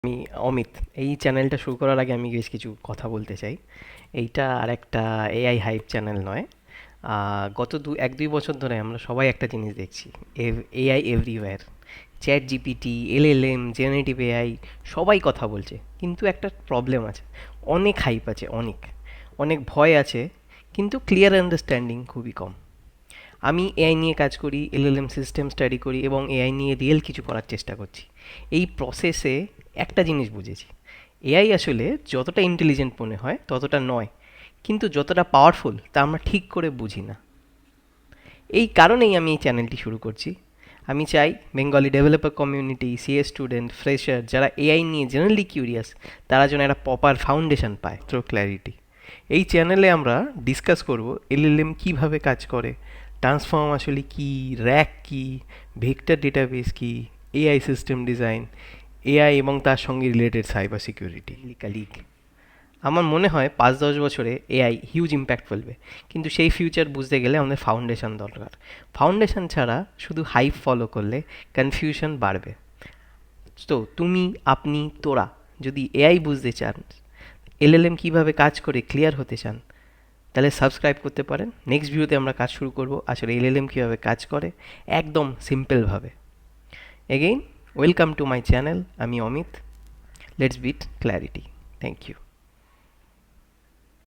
আমি অমিত। এই চ্যানেলটা শুরু করার আগে আমি বেশ কিছু কথা বলতে চাই। এইটা আর একটা এআই হাইপ চ্যানেল নয়। গত 1-2 বছর ধরে আমরা সবাই একটা জিনিস দেখছি, AI everywhere. Chat GPT, LLM, generative AI, সবাই কথা বলছে, কিন্তু একটা প্রবলেম আছে। অনেক হাইপ আছে, অনেক অনেক ভয় আছে, কিন্তু ক্লিয়ার আন্ডারস্ট্যান্ডিং খুবই কম। আমি এআই নিয়ে কাজ করি, এলএলএম সিস্টেম স্টাডি করি এবং এআই নিয়ে রিয়েল কিছু করার চেষ্টা করছি। এই প্রসেসে একটা জিনিস বুঝেছি, এআই আসলে যতটা ইন্টেলিজেন্ট মনে হয় ততটা নয়, কিন্তু যতটা পাওয়ারফুল তা আমরা ঠিক করে বুঝি না। এই কারণেই আমি এই চ্যানেলটি শুরু করছি। আমি চাই Bengali developer community, CS student, fresher যারা এআই নিয়ে জেনারেলি কিউরিয়াস, তারা যেন একটা প্রপার ফাউন্ডেশন পায় থ্রু ক্ল্যারিটি। এই চ্যানেলে আমরা ডিসকাস করব এলএলএম কীভাবে কাজ করে, ট্রান্সফর্ম আসলে কী, র্যাক কী, ভেক্টর ডেটাবেস কী, এআই সিস্টেম ডিজাইন, এআই এবং তার সঙ্গে রিলেটেড সাইবার সিকিউরিটি লিগ। আমার মনে হয় 5-10 বছরে এআই হিউজ ইম্প্যাক্ট ফেলবে, কিন্তু সেই ফিউচার বুঝতে গেলে আমাদের ফাউন্ডেশন দরকার। ফাউন্ডেশন ছাড়া শুধু হাইপ ফলো করলে কনফিউশন বাড়বে। তো তুমি, আপনি, তোরা যদি এআই বুঝতে চান, এলএলএম কীভাবে কাজ করে ক্লিয়ার হতে চান, তাহলে সাবস্ক্রাইব করতে পারেন। নেক্সট ভিডিওতে আমরা কাজ শুরু করব আসলে এলএলএম কীভাবে কাজ করে, একদম সিম্পলভাবে। Again welcome to my channel. আমি Amit. Let's beat clarity. Thank you.